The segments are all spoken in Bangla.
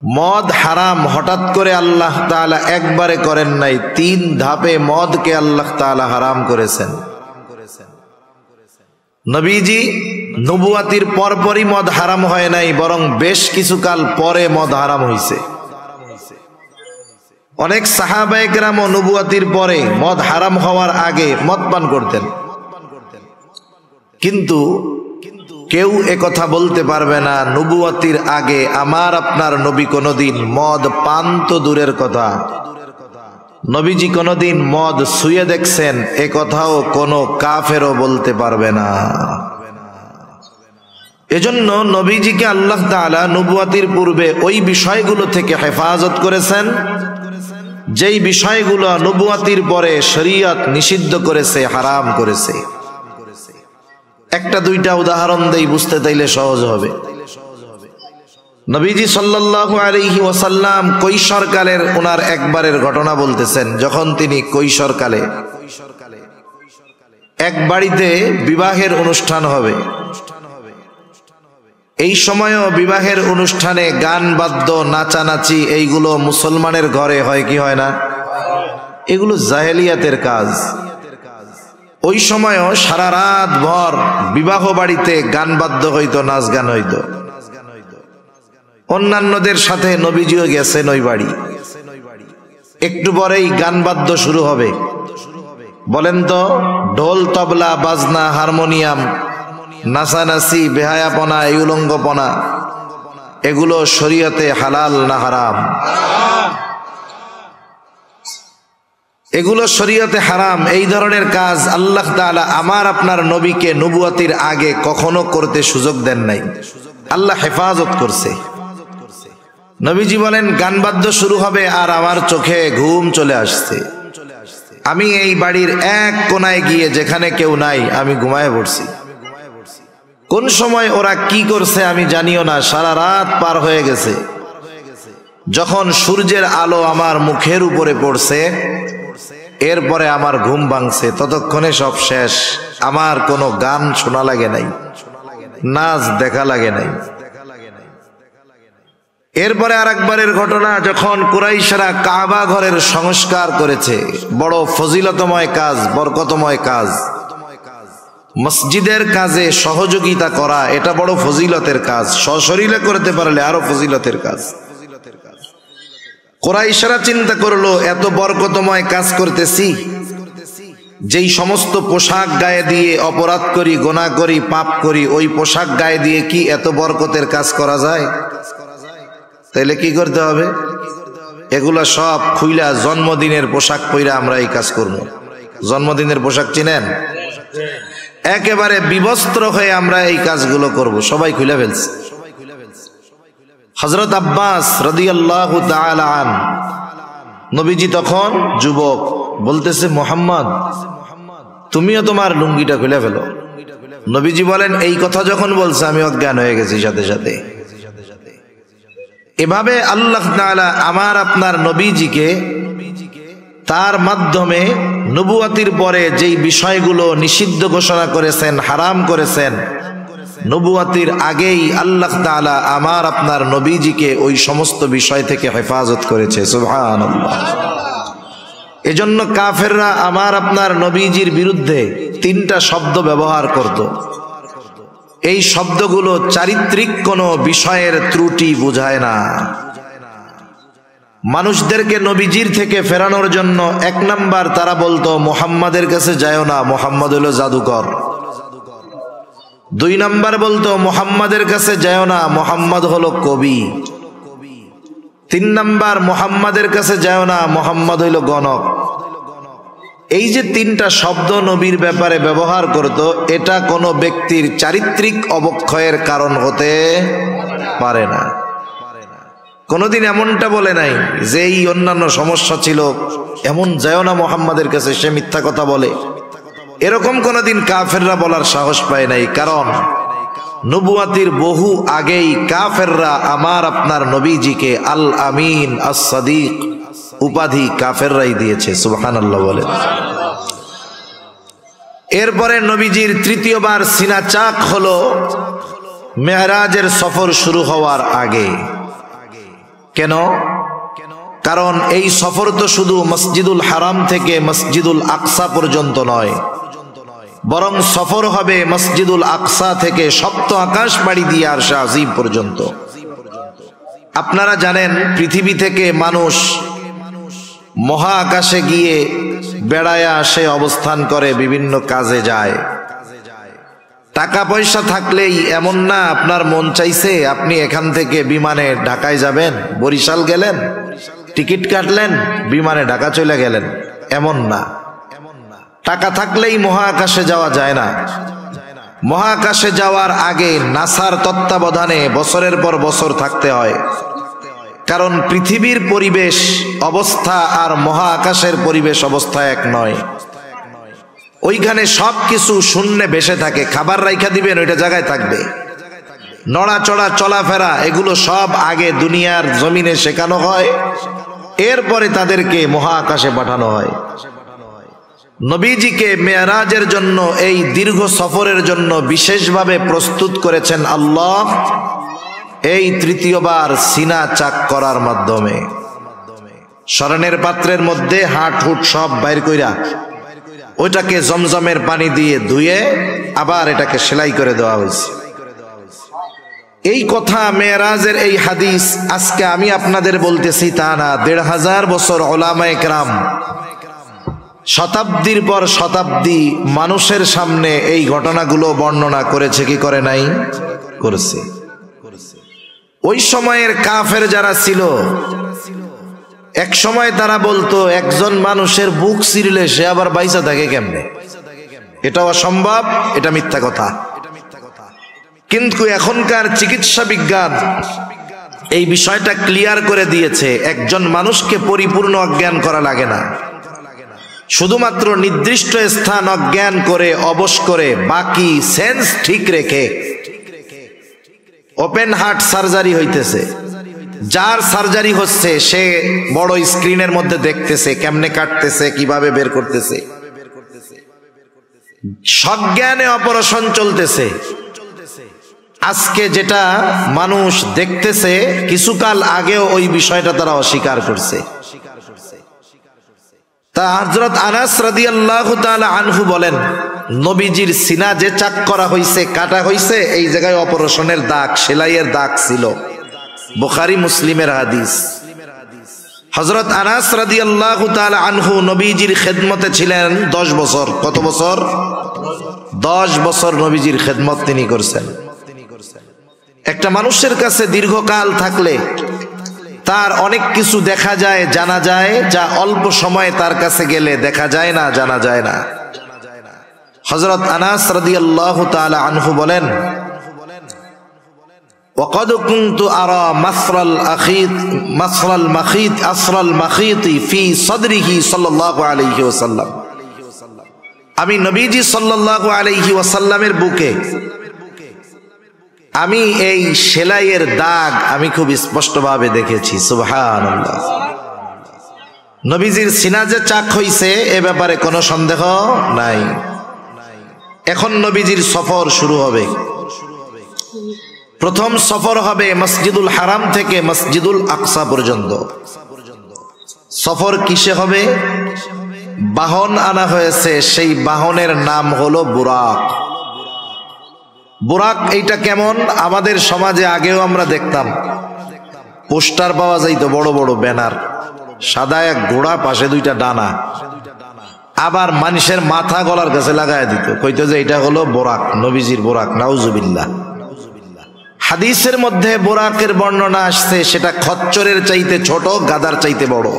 মদ হারাম হঠাৎ করে আল্লাহ তাআলা একবারে করেন নাই, 3 ধাপে মদকে আল্লাহ তাআলা হারাম করেছেন। নবীজি নবুয়াতির পরপরই মদ হারাম হয় নাই, বরং বেশ কিছুকাল পরে মদ হারাম হয়েছে। অনেক সাহাবায়ে কেরাম নবুয়াতির পরে মদ হারাম হওয়ার আগে মদ পান করতেন, কিন্তু কেউ একথা বলতে পারবে না নবুয়াতির আগে আমার আপনার নবী কোনদিন মদ পান তো দূরের কথা, নবীজি কোনদিন মদ ছুঁয়ে দেখছেন এ কথাও কোনো কাফেরও বলতে পারবে না। এজন্য নবীজিকে আল্লাহ তাআলা নবুয়াতির পূর্বে ওই বিষয়গুলো থেকে হেফাজত করেছেন যেই বিষয়গুলো নবুয়াতির পরে শরীয়ত নিষিদ্ধ করেছে, হারাম করেছে। একটা দুইটা উদাহরণ দেই, বুঝতে তাইলে সহজ হবে। নবীজি সাল্লাল্লাহু আলাইহি ওয়াসাল্লাম কৈশোরকালের ওনার একবারের ঘটনা বলতেছেন, যখন তিনি কৈশোরকালে এক বাড়িতে বিবাহের অনুষ্ঠান হবে। এই সময়ও বিবাহের অনুষ্ঠানে গান বাদ্য নাচানাচি এইগুলো মুসলমানের ঘরে হয় কি হয় না? এগুলো জাহেলিয়াতের কাজ। ওই সময়ও সারা রাত ভর বিবাহ বাড়িতে গান বাদ্য হইতো, নাচ গান হইতো। অন্যান্যদের সাথে নবীজিও গেছেন ওই বাড়ি। একটু পরেই গান বাদ্য শুরু হবে। বলেন তো, ঢোল তবলা বাজনা হারমোনিয়াম নাচানাচি বেহায়াপনা এই উলঙ্গপনা এগুলো শরীয়তে হালাল না হারাম? এগুলো শরীয়তে হারাম। এই ধরনের কাজ আল্লাহ তাআলা আমার আপনার নবীকে নবুয়াতির আগে কখনো করতে সুযোগ দেন নাই, আল্লাহ হেফাজত করছে। নবীজি বলেন গান বাদ্য শুরু হবে আর আমার চোখে ঘুম চলে আসছে। আমি এই বাড়ির এক কোনায় গিয়ে যেখানে কেউ নাই আমি ঘুমায় পড়ছি। কোন সময় ওরা কি করছে আমি জানিও না, সারা রাত পার হয়ে গেছে। যখন সূর্যের আলো আমার মুখের উপরে পড়ছে এরপরে আমার ঘুম ভাঙছে, ততক্ষণে সব শেষ। আমার কোনো গান শোনা লাগে নাই, নাচ দেখা লাগে নাই। এরপরে আরেকবারের ঘটনা, যখন কুরাইশরা কাবা ঘরের সংস্কার করেছে, বড় ফজিলতময় কাজ, বরকতময় কাজ। মসজিদের কাজে সহযোগিতা করা এটা বড় ফজিলতের কাজ, সশরীরে করতে পারলে আরো ফজিলতের কাজ। কুরাইশরা চিন্তা করলো এত বরকতময় কাজ করতেছি, যেই সমস্ত পোশাক গায়ে দিয়ে অপরাধ করি, গুনাহ করি, পাপ করি, ওই পোশাক গায়ে দিয়ে কি এত বরকতের কাজ করা যায়? তাইলে কি করতে হবে? এগুলা সব খুইলা জন্মদিনের পোশাক পইরা আমরা এই কাজ করব। জন্মদিনের পোশাক চিনেন? একেবারে বিবস্ত্র হয়ে আমরা এই কাজগুলো করব। সবাই খুলে ফেলছে। হযরত আব্বাস রাদিয়াল্লাহু তাআলা আন, নবীজি তখন যুবক, বলতেছে মুহাম্মদ তুমিও তোমার লুঙ্গিটা খুলে ফেলো। নবীজি বলেন এই কথা যখন বলছে আমি অজ্ঞান হয়ে গেছি সাথে সাথে। এভাবে আল্লাহ তাআলা আমার আপনার নবীজিকে তার মাধ্যমে নবুয়াতির পরে যেই বিষয়গুলো নিষিদ্ধ ঘোষণা করেছেন, হারাম করেছেন, নবুয়াতির আগেই আল্লাহ তাআলা আমার আপনার নবীজিকে ওই সমস্ত বিষয় থেকে হেফাজত করেছে। সুবহানাল্লাহ। এজন্য কাফেররা আমার আপনার নবীজির বিরুদ্ধে 3টা শব্দ ব্যবহার করত। এই শব্দগুলো চারিত্রিক কোনো বিষয়ের ত্রুটি বোঝায় না। মানুষদেরকে নবীজির থেকে ফেরানোর জন্য 1 নাম্বার তারা বলতো মুহাম্মাদের কাছে যায়ও না, মুহাম্মদ হলো জাদুকর। 2 নাম্বার বলতো মুহাম্মাদের কাছে যায়ও না, মুহাম্মদ হলো কবি। 3 নাম্বার মুহাম্মাদের কাছে যায়ও না, মুহাম্মদ হইল গণক। এই যে 3টা শব্দ নবীর ব্যাপারে ব্যবহার করত, এটা কোনো ব্যক্তির চারিত্রিক অবক্ষয়ের কারণ হতে পারে না। কোনদিন এমনটা বলে নাই যে এই অন্যান্য সমস্যা ছিল, এমন যায়ও না মুহাম্মাদের কাছে, সে মিথ্যা কথা বলে। এরকম কোনদিন কাফেররা বলার সাহস পায় নাই, কারণ নবুয়াতির বহু আগেই কাফেররা আমার আপনার নবীজিকে আল আমিন আস সাদিক উপাধি কাফেররাই দিয়েছে। সুবহানাল্লাহ বলেন। এরপরে নবীজির 3য়বার সিনা চাক হলো মেরাজের সফর শুরু হওয়ার আগে। কেন? কারণ এই সফর তো শুধু মসজিদুল হারাম থেকে মসজিদুল আকসা পর্যন্ত নয়, বরং সফর হবে মসজিদুল আকসা থেকে সপ্ত আকাশ পাড়ি দিয়ে আরশে আজিম পর্যন্ত। আপনারা জানেন পৃথিবী থেকে মানুষ মহা আকাশে গিয়ে বেড়ায় আসে, অবস্থান করে, বিভিন্ন কাজে যায়। টাকা পয়সা থাকলেই এমন না আপনার মন চাইছে আপনি এখান থেকে বিমানে ঢাকায় যাবেন, বরিশাল গেলেন, টিকিট কাটলেন, বিমানে ঢাকা চলে গেলেন, এমন না। টাকা থাকলেই মহাকাশে যাওয়া যায় না। মহাকাশে যাওয়ার আগে নাসার তত্ত্বাবধানে বছরের পর বছর থাকতে হয়, কারণ পৃথিবীর পরিবেশ অবস্থা আর মহাকাশের পরিবেশ অবস্থা এক নয়। ওইখানে সবকিছু শূন্যে ভেসে থাকে, খাবার রাইখা দিবেন ওইটা জায়গায় থাকবে, নড়াচড়া চলাফেরা এগুলো সব আগে দুনিয়ার জমিনে শেখানো হয়, এরপরে তাদেরকে মহাকাশে পাঠানো হয়। নবীজিকে মেরাজের জন্য, এই দীর্ঘ সফরের জন্য বিশেষভাবে প্রস্তুত করেছেন আল্লাহ এই তৃতীয়বার সিনা চাক করার মাধ্যমে। স্মরণের পাত্রের মধ্যে হাট হুট সব বাইর কইরা ওইটাকে জমজমের পানি দিয়ে ধুয়ে আবার এটাকে সেলাই করে দেওয়া হয়েছে। এই কথা মেরাজের এই হাদিস আজকে আমি আপনাদের বলতেছি তা না, ১৫০০ বছর উলামায়ে কেরাম শতাব্দীর পর শতাব্দী মানুষের সামনে এই ঘটনাগুলো বর্ণনা করেছে কি করে নাই? করেছে। ওই সময়ের কাফের যারা ছিল, এক সময় তারা বলতো একজন মানুষের বুক ছিঁড়লে সে আবার বাইসা থাকে কেমনে? এটা অসম্ভব, এটা মিথ্যা কথা। কিন্তু এখনকার চিকিৎসা বিজ্ঞান এই বিষয়টা ক্লিয়ার করে দিয়েছে, একজন মানুষকে পরিপূর্ণ অজ্ঞান করা লাগে না, শুধুমাত্র নির্দিষ্ট স্থান অজ্ঞান করে অবশ করে বাকি সেন্স ঠিক রেখে ওপেন হার্ট সার্জারি হইতেছে। যার সার্জারি হচ্ছে সে বড় স্ক্রিনের মধ্যে দেখতেছে কেমনে কাটতেছে, কিভাবে বের করতেছে, সজ্ঞানে অপারেশন চলতেছে। আজকে যেটা মানুষ দেখতেছে কিছুকাল আগেও ওই বিষয়টা তারা অস্বীকার করছে। তা হযরত আনাস রাদিয়াল্লাহু তাআলা আনহু বলেন, নবীজির সিনা যে চাক করা হইছে, কাটা হইছে, এই জায়গায় অপারেশনের দাগ, সেলাইয়ের দাগ ছিল। বুখারী মুসলিমের হাদিস। হযরত আনাস রাদিয়াল্লাহু তাআলা আনহু নবীজির খেদমতে ছিলেন 10 বছর। কত বছর? 10 বছর নবীজির খেদমত তিনি করছেন। একটা মানুষের কাছে দীর্ঘকাল থাকলে তার অনেক কিছু দেখা যায়, জানা যায়, যা অল্প সময়ে তার কাছে গেলে দেখা যায় না, জানা যায় না। হযরত আনাস রাদিয়াল্লাহু তাআলা আনহু বলেন, وقد كنت أرى مصر المخيط في صدره صلى الله عليه وسلم। আমি নবীজি সাল্লাল্লাহু আলাইহি ওয়াসাল্লামের বুকে আমি এই সেলাইয়ের দাগ আমি খুব স্পষ্টভাবে দেখেছি। সুবহানাল্লাহ। নবীজির সিনা যে চাক হইছে এ ব্যাপারে কোনো সন্দেহ নাই। এখন নবীজির সফর শুরু হবে। প্রথম সফর হবে মসজিদুল হারাম থেকে মসজিদুল আকসা পর্যন্ত। সফর কিসে হবে? বাহন আনা হয়েছে, সেই বাহনের নাম হলো বুরাক। বুরাক এইটা কেমন? আমাদের সমাজে আগেও আমরা দেখতাম পোস্টার পাওয়া যাইতো, বড় বড় ব্যানার, সাদা এক ঘোড়া, পাশে 2টা ডানা, আবার মানুষের মাথা গলার কাছে লাগায় দিত, কইতো যে এটা হলো বোরাক, নবীজির বোরাক। নাউজুবিল্লাহ। হাদিসের মধ্যে বোরাকের বর্ণনা আসছে সেটা খচ্চরের চাইতে ছোট, গাদার চাইতে বড়,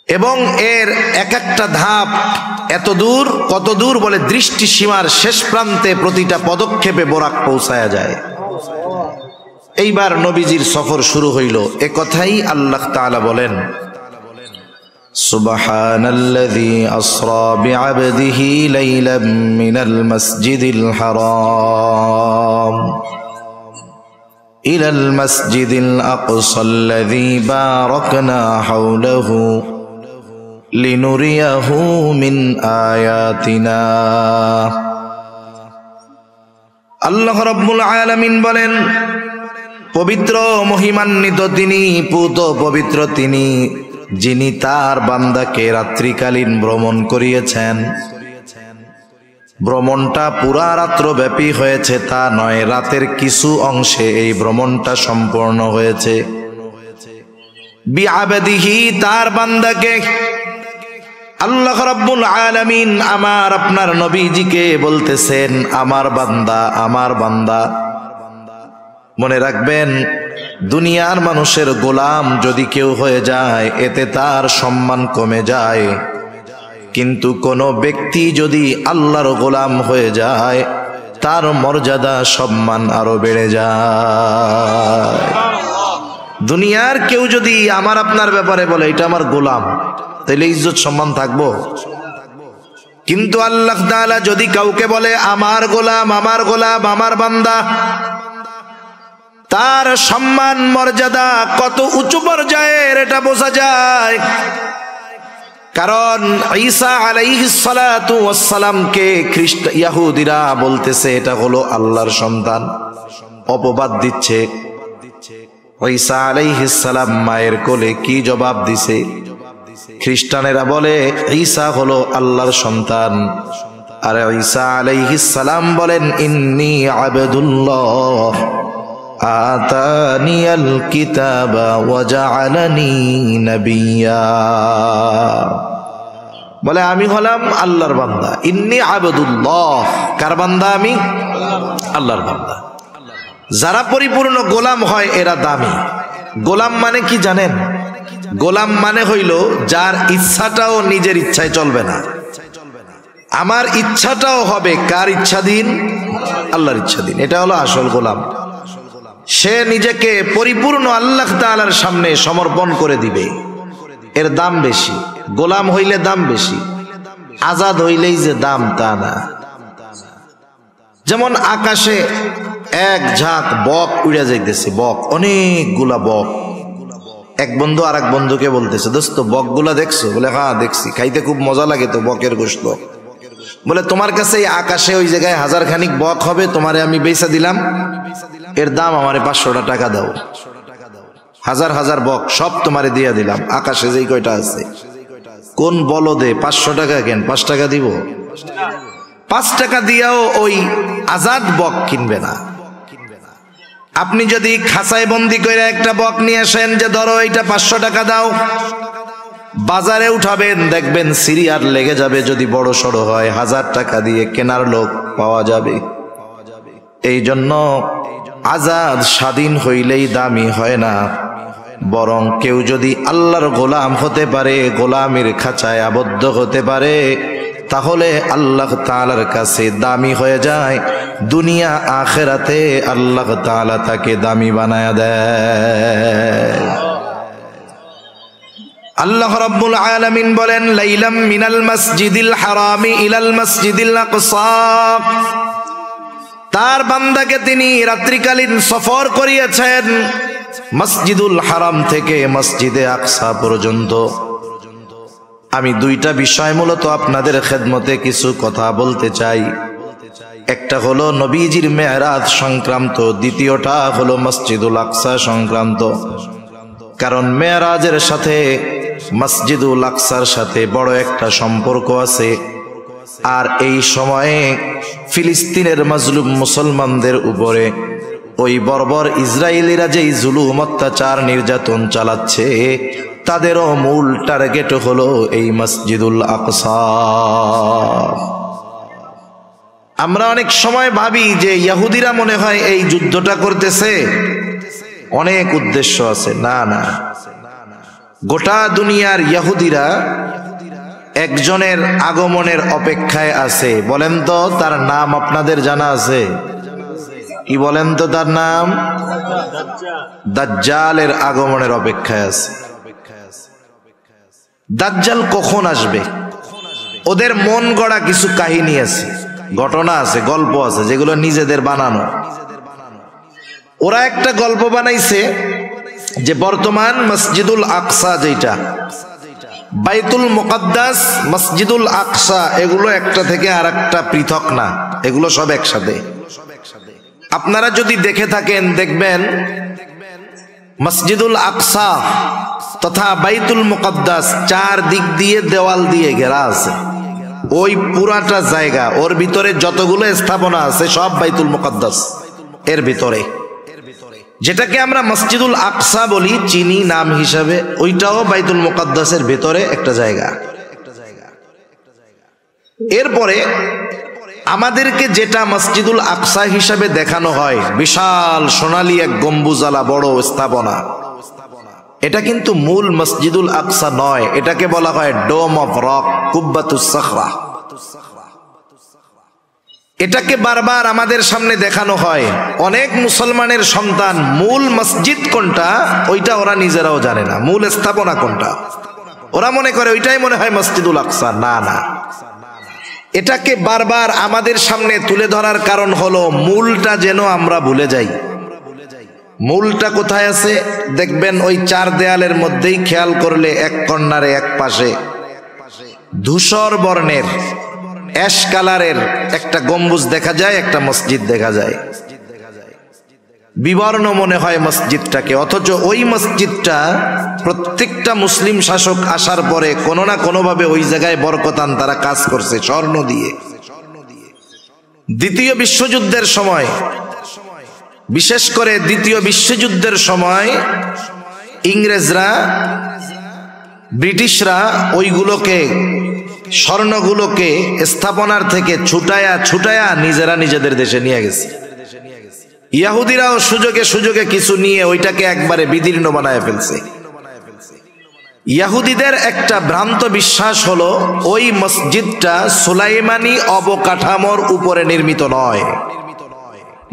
এবং এর এক একটা ধাপ এত দূর, কত দূর বলে দৃষ্টি সীমার শেষ প্রান্তে প্রতিটা পদক্ষেপে বোরাক পৌঁছায়া যায়। এইবার নবীজির সফর শুরু হইল। এ কথাই আল্লাহ তাআলা বলেন, সুবহানাল্লাযী আসরা বিআবদিহি লাইলাম মিনাল মাসজিদিল হারাম ইলাল মাসজিদিল আকসাল্লাযী বারাকনা হাওলাহু লিনুরিয়াহু মিন আয়াতিনা। আল্লাহ রাব্বুল আলামিন বলেন, পবিত্র মহিমান্বিত তিনি, পুত পবিত্র তিনি, যিনি তার বান্দাকে রাত্রিকালীন ভ্রমণ করিয়েছেন। ভ্রমণটা পুরা রাত্র ব্যাপী হয়েছে তা নয়, রাতের কিছু অংশে এই ভ্রমণটা সম্পূর্ণ হয়েছে। বিআবাদিহি, তার বান্দাকে আল্লাহ রাব্বুল আলামিন আমার আপনার নবীজিকে বলতেছেন আমার বান্দা, আমার বান্দা। মনে রাখবেন, দুনিয়ার মানুষের গোলাম যদি কেউ হয়ে যায় এতে তার সম্মান কমে যায়, কিন্তু কোন ব্যক্তি যদি আল্লাহর গোলাম হয়ে যায় তার মর্যাদা সম্মান আরো বেড়ে যায়। দুনিয়ার কেউ যদি আমার আপনার ব্যাপারে বলে এটা আমার গোলাম, তাহলে ইজ্জত সম্মান থাকবো। কিন্তু আল্লাহ তাআলা যদি কাউকে বলে আমার গোলাম, আমার গোলাম, আমার বান্দা, তার সম্মান মর্যাদা কত উঁচু পর্যায়ের এটা বোঝা যায়। কারণ ঈসা আলাইহিস সালাতু ওয়াস সালামকে ইহুদিরা বলতেছে এটা হলো আল্লাহর সন্তান, অপবাদ দিচ্ছে। ঈসা আলাইহিস সালাম মায়ের কোলে কি জবাব দিছে? খ্রিস্টানেরা বলে ঈসা হলো আল্লাহর সন্তান, আর ঈসা আলাইহিস সালাম বলেন ইন্নী আবদুল্লাহ আতানিয়াল কিতাবা ওয়া জাআলানি নাবিয়্যা। বলে আমি হলাম আল্লাহর বান্দা, ইন্নী আবদুল্লাহ। কার বান্দা? আমি আল্লাহর বান্দা। যারা পরিপূর্ণ গোলাম হয় এরা দামি। গোলাম মানে কি জানেন? গোলাম মানে হইল যার ইচ্ছাটাও নিজের ইচ্ছায় চলবে না, আমার ইচ্ছাটাও হবে কার ইচ্ছাধীন? আল্লাহর ইচ্ছাধীন। এটা হলো আসল গোলাম। সে নিজেকে পরিপূর্ণ আল্লাহ তাআলার সামনে সমর্পণ করে দিবে, এর দাম বেশি। গোলাম হইলে দাম বেশি, আজাদ হইলেই যে দাম তা না। যেমন আকাশে এক ঝাঁক বক উড়ে যাইতেছে, বক, অনেকগুলা বক। এক বন্ধু আর এক বন্ধুকে বলতেছে দোস্ত বকগুলা দেখছো? বলে হ্যাঁ দেখছি, খাইতে খুব মজা লাগে তো বকের গোশত। বলে তোমার কাছে এই আকাশে ওই জায়গায় 1000 খানিক বক হবে, তোমারে আমি বেচা দিলাম, এর দাম আমারে 500 টাকা দাও। 1000 1000 বক সব তোমারে দিয়া দিলাম, আকাশে যেই কয়টা আছে। কোন বলদে 500 টাকা কেন? 5 টাকা দিব? 5 টাকা দিয়াও ওই আজাদ বক কিনবে না। আপনি যদি খাঁচায় বন্দি করে একটা বক নিয়ে আসেন যে ধরো এটা 500 টাকা দাও, বাজারে উঠাবেন দেখবেন সিরিয়ার লেগে যাবে। যদি বড় সড়ো হয় 1000 টাকা দিয়ে কেনার লোক পাওয়া যাবে। এই জন্য আজাদ স্বাধীন হইলেই দামি হয় না, বরং কেউ যদি আল্লাহর গোলাম হতে পারে, গোলামের খাঁচায় আবদ্ধ হতে পারে, তাহলে আল্লাহ তাআলার কাছে দামি হয়ে যায়। দুনিয়া আখিরাতে আল্লাহ তাআলা তাকে দামি বানায়া দেয়। আল্লাহ রাব্বুল আলামিন বলেন লাইলাম মিনাল মসজিদিল হারামি ইলাল মসজিদিল আকসা। তার বান্দাকে তিনি রাত্রিকালীন সফর করিয়েছেন মসজিদুল হারাম থেকে মসজিদে আকসা পর্যন্ত। আমি দুইটা বিষয় মূলত আপনাদের খেদমতে কিছু কথা বলতে চাই। একটা হলো নবীজির মেরাজ সংক্রান্ত, দ্বিতীয়টা হলো মসজিদুল আকসা সংক্রান্ত। কারণ মেরাজের সাথে মসজিদুল আকসার সাথে বড় একটা সম্পর্ক আছে। আর এই সময়ে ফিলিস্তিনের মাজলুম মুসলমানদের উপরে ওই বর্বর ইসরায়েলিরা যেই জুলুম অত্যাচার নির্যাতন চালাচ্ছে, তাদেরও মূল টার্গেট হলো এই মসজিদুল আকসা। আমরা অনেক সময় ভাবি যে ইহুদিরা মনে হয় এই যুদ্ধটা করতেছে, অনেক উদ্দেশ্য আছে। না না, গোটা দুনিয়ার ইহুদিরা একজনের আগমনের অপেক্ষায় আছে। বলেন তো তার নাম আপনাদের জানা আছে? কি বলেন তো তার নাম? দাজ্জালের আগমনের অপেক্ষায় আছে। দাজ্জাল কখন আসবে? ওদের মন গড়া কিছু কাহিনী আছে, ঘটনা আছে, গল্প আছে, যেগুলো নিজেদের বানানো। ওরা একটা গল্প বানাইছে যে বর্তমান মসজিদুল আকসা, যেটা বাইতুল মুকাদ্দাস, মসজিদুল আকসা, এগুলো একটা থেকে আর একটা পৃথক না, এগুলো সব একসাথে। আপনারা যদি দেখে থাকেন দেখবেন মসজিদুল আকসা তথা বাইতুল মুকদ্দাস চার দিক দিয়ে দেওয়াল দিয়ে ঘেরা আছে। ওই পুরাটা জায়গা, ওর ভিতরে যতগুলো স্থাপনা আছে সব বাইতুল মুকদ্দাস এর ভিতরে, যেটাকে আমরা মসজিদুল আকসা বলি চিনি নাম হিসাবে, ওইটাও বাইতুল মুকদ্দাসের ভিতরে একটা জায়গা। এরপরে আমাদেরকে যেটা মসজিদুল আকসা হিসাবে দেখানো হয়, বিশাল সোনালী এক গম্বুজালা বড় স্থাপনা, এটা কিন্তু মূল মসজিদুল আকসা নয়, এটাকে বলা হয় ডোম অফ রক, কুব্বাতুস সাখরা। এটাকে বারবার আমাদের সামনে দেখানো হয়। অনেক মুসলমানের সন্তান মূল মসজিদ কোনটা ওইটা ওরা নিজেরাও জানে না, মূল স্থাপনা কোনটা। ওরা মনে করে ওইটাই মনে হয় মসজিদুল আকসা। না না, এটাকে বারবার আমাদের সামনে তুলে ধরার কারণ হলো মূলটা যেন আমরা ভুলে যাই। মূলটা কোথায় আছে দেখবেন ওই চার দেয়ালের মধ্যেই, খেয়াল করলে এক কর্নারে এক পাশে ধূসর বর্ণের অ্যাশ কালারের একটা গম্বুজ দেখা যায়, একটা মসজিদ দেখা যায়। বিবর্ণ মনে হয় মসজিদটাকে, অথচ ওই মসজিদটা প্রত্যেকটা মুসলিম শাসক আসার পরে কোনো না কোনোভাবে ওই জায়গায় বরকতান তারা কাজ করছে স্বর্ণ দিয়ে। দ্বিতীয় বিশ্বযুদ্ধের সময়, বিশেষ করে দ্বিতীয় বিশ্বযুদ্ধের সময় ইংরেজরা, ব্রিটিশরা ওইগুলোকে, স্বর্ণগুলোকে স্থাপনার থেকে ছুটায়া ছুটায়া নিজেরা নিজেদের দেশে নিয়ে গেছে। ইহুদিরাও সুযোগে সুযোগে কিছু নিয়ে ওইটাকে একবারে বিদীর্ণ বানায় ফেলছে। ইহুদিদের একটা ভ্রান্ত বিশ্বাস হলো ওই মসজিদটা সুলাইমানি অবকাঠামোর উপরে নির্মিত নয়,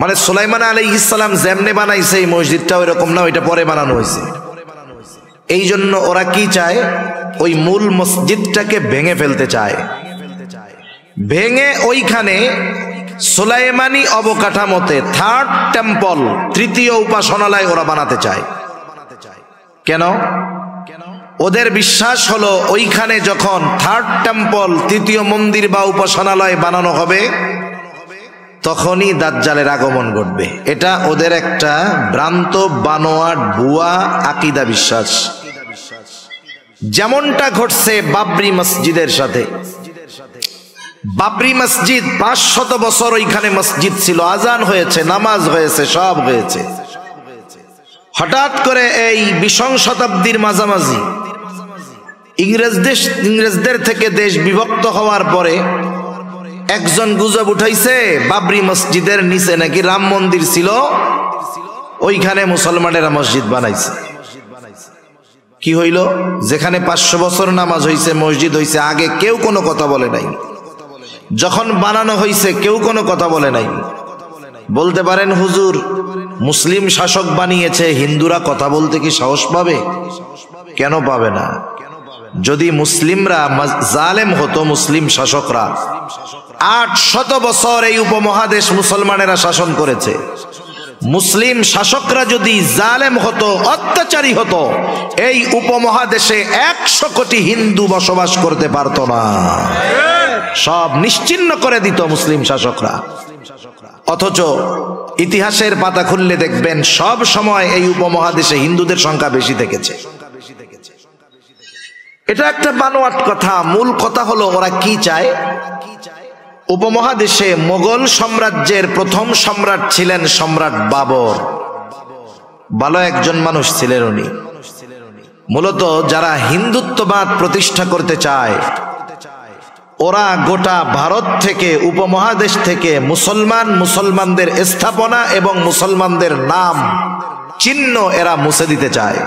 মানে সুলাইমান আলাইহিস সালাম যেমনে বানাইছে এই মসজিদটা ওইরকম না, ওইটা পরে বানানো হয়েছে। এই জন্য ওরা কি চায়, ওই মূল মসজিদটাকে ভেঙে ফেলতে চায়। ভেঙে ওইখানে সুলাইমানি অবকাঠামোতে থার্ড টেম্পল, তৃতীয় উপাসনালয় ওরা বানাতে চায়। কেন? ওদের বিশ্বাস হলো ওইখানে যখন থার্ড টেম্পল, তৃতীয় মন্দির বা উপাসনালয় বানানো হবে তখনই দাজ্জালের আগমন ঘটবে। এটা ওদের একটা ভ্রান্ত বানোয়াট ভুয়া আকীদা বিশ্বাস। যেমনটা ঘটছে বাবরি মসজিদের সাথে। বাবরি মসজিদ 500 বছর ওইখানে মসজিদ ছিল, আজান হয়েছে, নামাজ হয়েছে, সব হয়েছে। হঠাৎ করে এই 20 শতাব্দীর মাঝামাঝি ইংরেজদের থেকে দেশ বিভক্ত হওয়ার পরে একজন গুজব উঠাইছে বাবরি মসজিদের নিচে নাকি রাম মন্দির ছিল, ওইখানে মুসলমানেরা মসজিদ বানাইছে। কি হইল? যেখানে 500 বছর নামাজ হইছে, মসজিদ হইছে, আগে কেউ কোনো কথা বলে নাই। যখন বানানো হইছে কেউ কোনো কথা বলে নাই। বলতে পারেন হুজুর মুসলিম শাসক বানিয়েছে, হিন্দুরা কথা বলতে কি সাহস পাবে? কেন পাবে না? যদি মুসলিমরা জালেম হতো, মুসলিম শাসকরা 800 বছর এই উপমহাদেশ মুসলমানেরা শাসন করেছে। মুসলিম শাসকরা যদি জালেম হতো, অত্যাচারী হতো, এই উপমহাদেশে 100 কোটি হিন্দু বসবাস করতে পারত না, সব নিশ্চিহ্ন করে দিত মুসলিম শাসকরা। অথচ ইতিহাসের পাতা খুললে দেখবেন সব সময় এই উপমহাদেশে হিন্দুদের সংখ্যা বেশি থেকেছে। এটা একটা বানোয়াট কথা। মূল কথা হলো ওরা কি চায়। উপমহাদেশে মোগল সাম্রাজ্যের প্রথম সম্রাট ছিলেন সম্রাট বাবর। ভালো একজন মানুষ ছিলেন উনি। মূলত যারা হিন্দুত্ববাদ প্রতিষ্ঠা করতে চায় ওরা গোটা ভারত থেকে, উপমহাদেশ থেকে মুসলমানদের স্থাপনা এবং মুসলমানদের নাম চিহ্ন এরা মুছে দিতে চায়।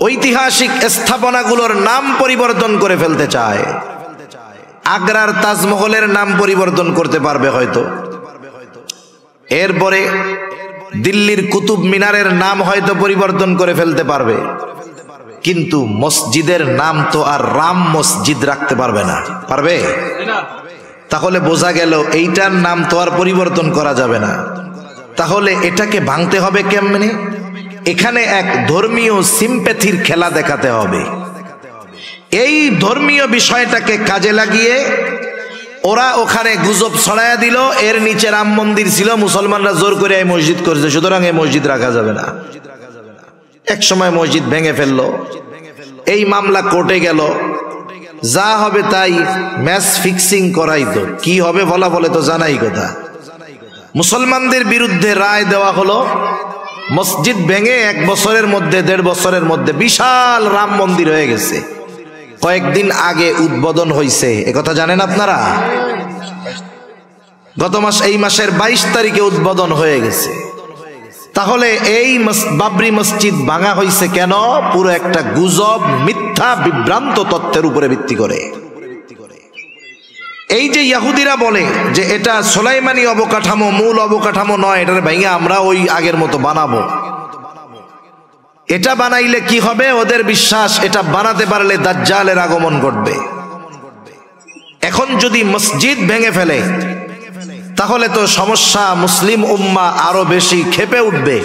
ঐতিহাসিক স্থাপনাগুলোর নাম পরিবর্তন করে ফেলতে চায়। আগ্রার তাজমহলের নাম পরিবর্তন করতে পারবে হয়তো, এরপরে দিল্লির কুতুব মিনারের নাম হয়তো পরিবর্তন করে ফেলতে পারবে, কিন্তু মসজিদের নাম তো আর রাম মসজিদ রাখতে পারবে না। পারবে? তাহলে বোঝা গেল এইটার নাম তো আর পরিবর্তন করা যাবে না। তাহলে এটাকে ভাঙতে হবে কেমনে? এখানে এক ধর্মীয় সিম্প্যাথির খেলা দেখাতে হবে। এই ধর্মীয় বিষয়টাকে কাজে লাগিয়ে ওরা ওখানে গুজব ছড়াইয়া দিল এর নিচে রাম মন্দির ছিল, মুসলমানরা জোর করে এই মসজিদ করেছে, সুতরাং এই মসজিদ রাখা যাবে না। এক সময় মসজিদ ভেঙে ফেললো, এই মামলা কোর্টে গেল, যা হবে তাই ম্যাচ ফিক্সিং করাই তো, কি হবে বলা বলে তো জানাই কথা। মুসলমানদের বিরুদ্ধে রায় দেওয়া হলো, মসজিদ ভেঙে 1 বছরের মধ্যে 1.5 বছরের মধ্যে বিশাল রাম মন্দির হয়ে গেছে। কয়েকদিন আগে উদ্বোধন হয়েছে, একথা জানেন আপনারা? গত মাস, এই মাসের 22 তারিখে উদ্বোধন হয়ে গেছে। তাহলে এই বাবরি মসজিদ ভাঙা হয়েছে কেন? পুরো একটা গুজব, মিথ্যা বিভ্রান্ত তথ্যের উপরে ভিত্তি করে। এই যে ইহুদিরা বলে যে এটা সুলাইমানি অবকাঠামো, মূল অবকাঠামো নয়, এটার ভাঙা আমরা ওই আগের মতো বানাবো। এটা বানাইলে কি হবে? ওদের বিশ্বাস এটা বানাতে পারলে দাজ্জালের আগমন ঘটবে। এখন যদি মসজিদ ভেঙে ফেলে তাহলে তো সমস্যা, মুসলিম উম্মাহ আরো বেশি ক্ষেপে উঠবে।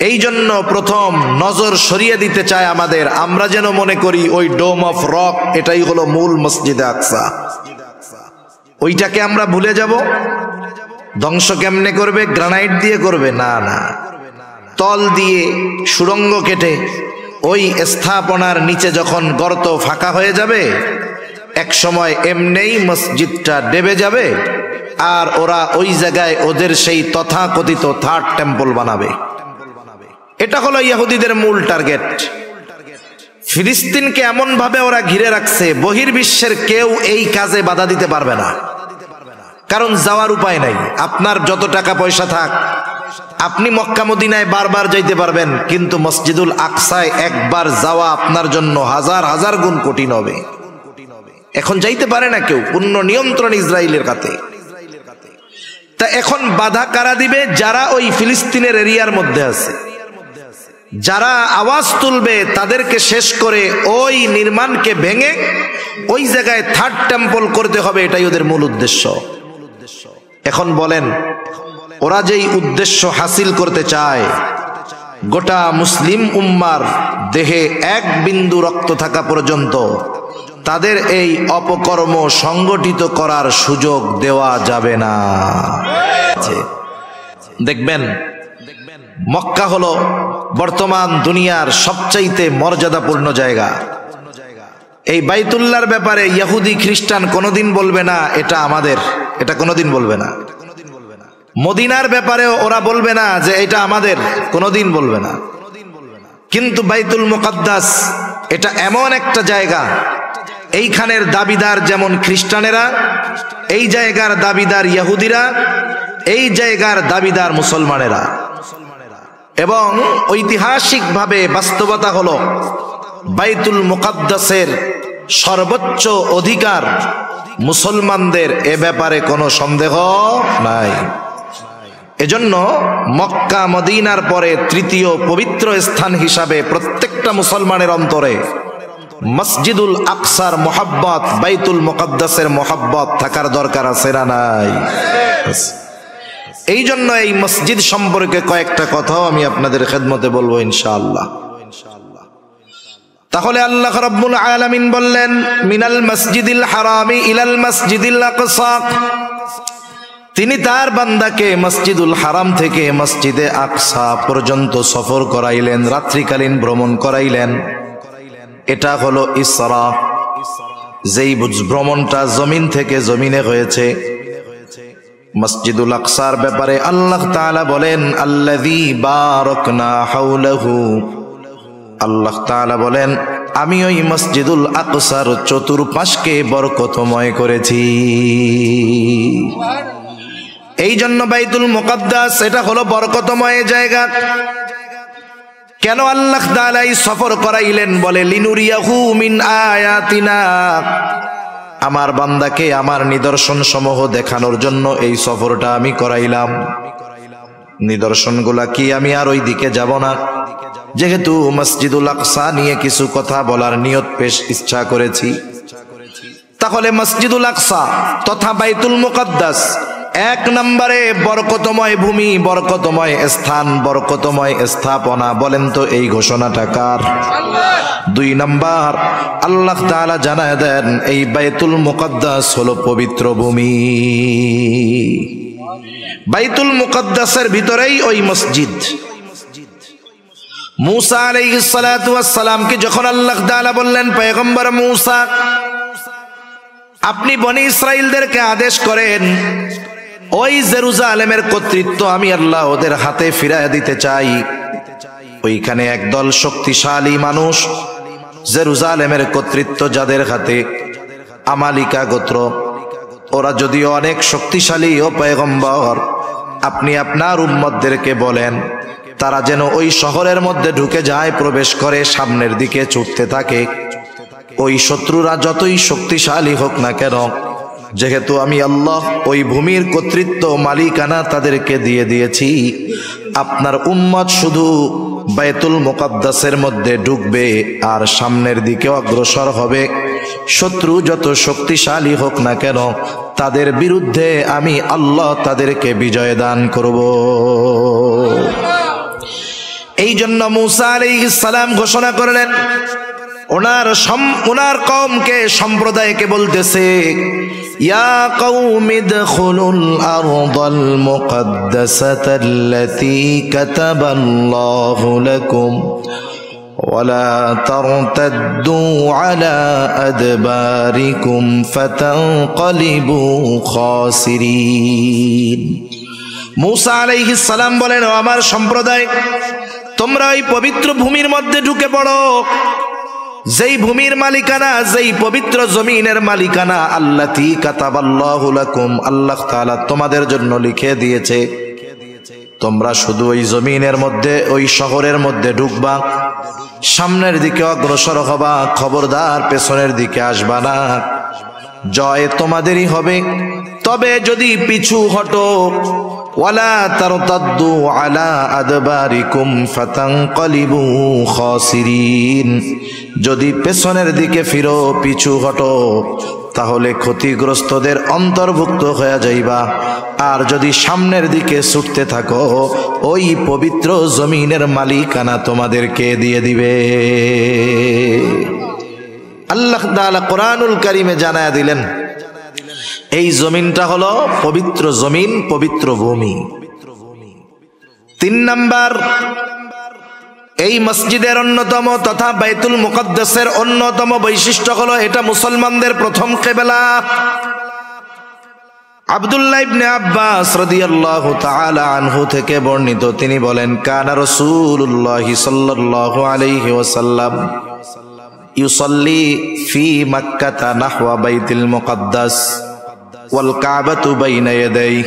এই জন্য প্রথম নজর সরিয়ে দিতে চায় আমাদের, আমরা যেন মনে করি ওই ডোম অফ রক এটাই হলো মূল মসজিদে আকসা। ওইটাকে আমরা ভুলে যাব। ধ্বংস কেমনে করবে? গ্রানাইট দিয়ে করবে? না না, তল দিয়ে সুড়ঙ্গ কেটে ওই স্থাপনার নিচে যখন গর্ত ফাঁকা হয়ে যাবে, এক সময় এমনেই মসজিদটা ডেবে যাবে, আর ওরা ওই জায়গায় ওদের সেই তথাকথিত থার্ড টেম্পল বানাবে। এটা হলো ইহুদিদের মূল টার্গেট। ফিলিস্তিনকে এমন ভাবে ওরা ঘিরে রাখছে, বহির্বিশ্বের কেউ এই কাজে বাধা দিতে পারবে না, কারণ যাওয়ার উপায় নাই। আপনার যত টাকা পয়সা থাক, আপনি মক্কা মদিনায় বারবার যাইতে পারবেন, কিন্তু মসজিদুল আকসায় একবার যাওয়া আপনার জন্য হাজার হাজার গুণ কঠিন হবে। এখন যাইতে পারে না কেউ, পূর্ণ নিয়ন্ত্রণ ইসরায়েলের কাছে। তা এখন বাধা কারা দিবে? যারা ওই ফিলিস্তিনের এরিয়ার মধ্যে আছে, যারা আওয়াজ তুলবে তাদেরকে শেষ করে ওই নির্মাণকে ভেঙে ওই জায়গায় থার্ড টেম্পল করতে হবে, এটাই ওদের মূল উদ্দেশ্য। এখন বলেন, ওরা যেই উদ্দেশ্য হাসিল করতে চায়, গোটা মুসলিম উম্মার দেহে 1 বিন্দু রক্ত থাকা পর্যন্ত তাদের এই অপকর্ম সংগঠিত করার সুযোগ দেওয়া যাবে না। দেখবেন, মক্কা হলো বর্তমান দুনিয়ার সবচাইতে মর্যাদাপূর্ণ জায়গা। এই বাইতুল্লাহর ব্যাপারে ইহুদি খ্রিস্টান কোনোদিন বলবে না এটা আমাদের, এটা কোনোদিন বলবে না। মদিনার ব্যাপারেও ওরা বলবে না যে এটা আমাদের, কোনোদিন বলবে না। কিন্তু বাইতুল মুকাদ্দাস এটা এমন একটা জায়গা, এইখানের দাবিদার যেমন খ্রিস্টানেরা, এই জায়গার দাবিদার ইহুদিরা, এই জায়গার দাবিদার মুসলমানেরা। এবং ঐতিহাসিকভাবে বাস্তবতা হলো বাইতুল মুকাদ্দাসের সর্বোচ্চ অধিকার মুসলমানদের, এ ব্যাপারে কোনো সন্দেহ নাই। এজন্য মক্কা মদিনার পরে 3য় পবিত্র স্থান হিসাবে প্রত্যেকটা মুসলমানের অন্তরে মসজিদুল আকসার মোহাব্বত, বাইতুল মুকাদ্দাসের মোহাব্বত থাকার দরকার আছে না নাই? এই জন্য এই মসজিদ সম্পর্কে কয়েকটা কথাও আমি আপনাদের খেদমতে বলবো ইনশাআল্লাহ। তাহলে আল্লাহ রাব্বুল আলামিন বললেন, মিনাল মসজিদিল হারামি ইলাল মসজিদিল আকসা, তিনি তার বান্দাকে মসজিদুল হারাম থেকে মসজিদে আকসা পর্যন্ত সফর করাইলেন, রাত্রিকালীন ভ্রমণ করাইলেন। এটা হলো ইসরা, যেই ভ্রমণটা জমিন থেকে জমিনে হয়েছে। মসজিদুল আকসার ব্যাপারে আল্লাহ তাআলা বলেন, আল্লাযী বারাকনা হাওলাহু, আল্লাহ তাআলা বলেন আমি ওই মসজিদুল আকসার চতুর্পাশকে বরকতময় করেছি। এই জন্য বাইতুল মুকাদ্দাস এটা হলো বরকতময় জায়গা। কেন আল্লাহ তাআলা এই সফর করাইলেন? বলে লিনুরিয়াহু মিন আয়াতিনা, আমার বান্দাকে আমার নিদর্শন সমূহ দেখানোর জন্য এই সফরটা আমি করাইলাম। নিদর্শনগুলা কি? আমি আর ওই দিকে যাব না, যেহেতু মসজিদুল আকসা নিয়ে কিছু কথা বলার নিয়ত পেশ ইচ্ছা করেছি। তাহলে মসজিদুল আকসা তথা বাইতুল মুকাদ্দাস এক নম্বরে বরকতময় ভূমি, বরকতময় স্থান, বরকতময় স্থাপনা। বলেন তো এই ঘোষণাটা কার? দুই নম্বর, আল্লাহ তাআলা জানায় দেন এই বাইতুল মুকদ্দাস হলো পবিত্র ভূমি। বাইতুল মুকদ্দাসের ভিতরেই ওই মসজিদ। মুসা আলাইহিস সালাতু ওয়াস সালামকে যখন আল্লাহ তাআলা বললেন, পয়গম্বর মুসা, আপনি বনি ইসরাইলদেরকে আদেশ করেন ওই জেরুজালেমের কর্তৃত্ব আমি আল্লাহ ওদের হাতে ফিরাইয়া দিতে চাই। ওইখানে একদল শক্তিশালী মানুষ, জেরুজালেমের কর্তৃত্ব যাদের হাতে, আমালিকা গোত্র, ওরা যদিও অনেক শক্তিশালী, ও পয়গম্বর আপনি আপনার উম্মতদেরকে বলেন তারা যেন ওই শহরের মধ্যে ঢুকে যায়, প্রবেশ করে, সামনের দিকে ছুটতে থাকে। ওই শত্রুরা যতই শক্তিশালী হোক না কেন, যেহেতু আমি আল্লাহ ওই ভূমির কর্তৃত্ব, মালিকানা তাদেরকে দিয়ে দিয়েছি, আপনার উম্মত শুধু বাইতুল মুকদ্দাসের মধ্যে ঢুকবে আর সামনের দিকে অগ্রসর হবে। শত্রু যত শক্তিশালী হোক না কেন, তাদের বিরুদ্ধে আমি আল্লাহ তাদেরকে বিজয় দান করব। এই জন্য মুসা আলাইহিস সালাম ঘোষণা করলেন, ওনার কওমকে, সম্প্রদায়কে বলতেছে, ইয়া কওমি দখুলুল আরদাল মুকদ্দাসাতাল্লাতী কাতাবাল্লাহু লাকুম ওয়ালা তারতাদ্দু আলা আদবারিকুম ফাতানকালিবু খাসিরিন। মুসা আলাইহিস সালাম বলেন, ও আমার সম্প্রদায়, তোমরা ওই পবিত্র ভূমির মধ্যে ঢুকে পড়ো, যেই ভূমির মালিকানা, যেই পবিত্র জমিনের মালিকানা আল্লাতী কাতাবাল্লাহু লাকুম, আল্লাহ তাআলা তোমাদের জন্য লিখে দিয়েছে। তোমরা শুধু ওই জমিনের মধ্যে, ওই শহরের মধ্যে ঢুকবা, সামনের দিকে অগ্রসর হবা, খবরদার পেছনের দিকে আসবা না। জয় তোমাদেরই হবে, তবে যদি পিছু হটো, ওয়ালা তারতাদ্দু আলা আদবারিকুম ফাতানকালিবু খাসিরিন, যদি পেছনের দিকে ফিরো, পিছু হটো, তাহলে ক্ষতিগ্রস্তদের অন্তর্ভুক্ত হয়ে যাইবা। আর যদি সামনের দিকে ছুটতে থাকো, ওই পবিত্র জমিনের মালিকানা তোমাদেরকে দিয়ে দিবে। আল্লাহ তাআলা কোরআনুল কারীমে জানায়া দিলেন এই জমিনটা হলো পবিত্র জমিন, পবিত্র ভূমি। তিন নাম্বার, এই মসজিদের অন্যতম তথা বাইতুল মুকদ্দাসের অন্যতম বৈশিষ্ট্য হলো এটা মুসলমানদের প্রথম কিবলা। আব্দুল্লাহ ইবনে আব্বাস রাদিয়াল্লাহু তাআলা আনহু থেকে বর্ণিত, তিনি বলেন, কানা রাসূলুল্লাহ সাল্লাল্লাহু আলাইহি ওয়াসাল্লাম ইউসাল্লি ফি মক্কাতা নাহওয়া বাইতুল মুকদ্দাস ওয়াল কাবাতু বাইনা ইয়াদাইহি।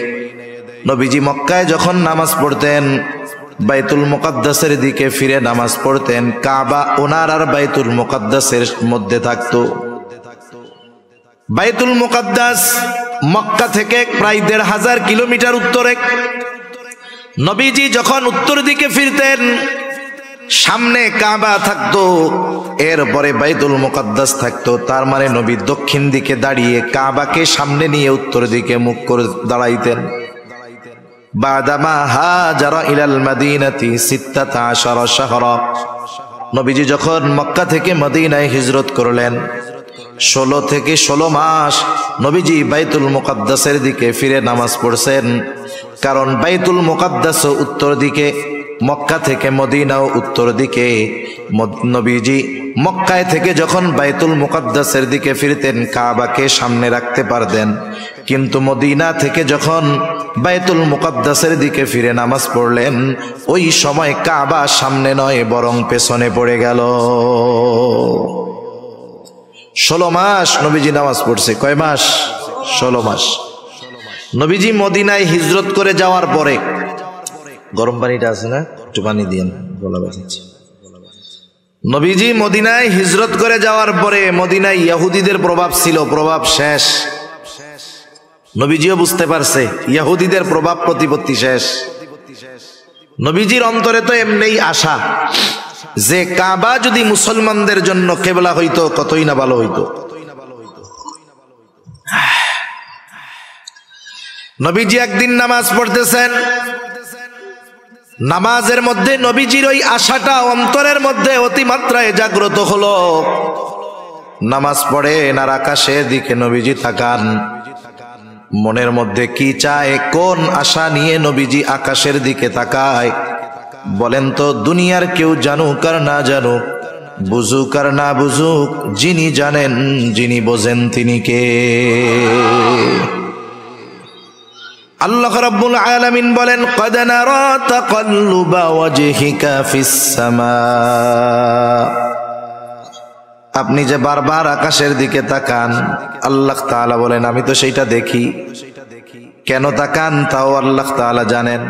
নবীজি মক্কায় যখন নামাজ পড়তেন, বাইতুল মুকদ্দাসের দিকে ফিরে নামাজ পড়তেন, কাবা ওনার আর বাইতুল মুকদ্দাসের মধ্যে থাকতো। বাইতুল মুকদ্দাস মক্কা থেকে প্রায় ১৫০০ কিলোমিটার উত্তরে। নবীজি যখন উত্তর দিকে ফিরতেন, সামনে কাবা থাকতো, এরপরে বাইতুল মুকদ্দাস থাকতো। তার মানে নবী দক্ষিণ দিকে দাঁড়িয়ে কাবাকে সামনে নিয়ে উত্তর দিকে মুখ করে দাঁড়াইতেন। বাদামা হাজারা ইলাল মাদিনাতি ১৬ শাহরা, নবীজি যখন মক্কা থেকে মদিনায় হিজরত করলেন, ১৬ থেকে ১৬ মাস নবীজি বাইতুল মুকদ্দাসের দিকে ফিরে নামাজ পড়ছেন। কারণ বাইতুল মুকদ্দাস উত্তর দিকে, মক্কা থেকে মদিনাও উত্তর দিকে। নবীজি মক্কায় থেকে যখন বাইতুল মুকদ্দাসের দিকে ফিরতেন, কাবাকে সামনে রাখতে পারতেন, কিন্তু মদিনা থেকে যখন বাইতুল মুকদ্দাসের দিকে ফিরে নামাজ পড়লেন, ওই সময় কাবা সামনে নয় বরং পেছনে পড়ে গেল। ১৬ মাস নবীজি নামাজ পড়ছে। কয় মাস? ১৬ মাস। নবীজি মদিনায় হিজরত করে যাওয়ার পরে, গরম পানিটা আছে না, একটু পানি দিয়েন, গলা ব্যথাচ্ছে। নবীজি মদিনায় হিজরত করে যাওয়ার পরে মদিনায় ইহুদিদের প্রভাব ছিল, প্রভাব শেষ। নবীজিও বুঝতে পারছে ইহুদিদের প্রভাব প্রতিপত্তি শেষ। নবীজির অন্তরে তো এমনিই আশা যে কাবা যদি মুসলমানদের জন্য কিবলা হইতো কতই না ভালো হইতো। নবীজি একদিন নামাজ পড়তেছেন, নামাজের মধ্যে নবীজির ওই আশাটা অন্তরের মধ্যে অতিমাত্রায় জাগ্রত হলো। নামাজ পড়েন আর আকাশের দিকে নবীজি তাকান, মনের মধ্যে কি চায়, কোন আশা নিয়ে নবীজি আকাশের দিকে তাকায় বলেন তো? দুনিয়ার কেউ জানুক আর না জানুক, বুঝুক আর না বুঝুক, যিনি জানেন যিনি বোঝেন তিনি কে? আল্লাহ রাব্বুল আলামিন বলেন, ক্বাদ নারা তাকাল্লুবা ওয়াজহিকা ফিস সামা। আপনি যে বারবার আকাশের দিকে তাকান, আল্লাহ তাআলা বলেন আমি তো সেইটা দেখি। কেন তাকান তাও আল্লাহ তাআলা জানেন।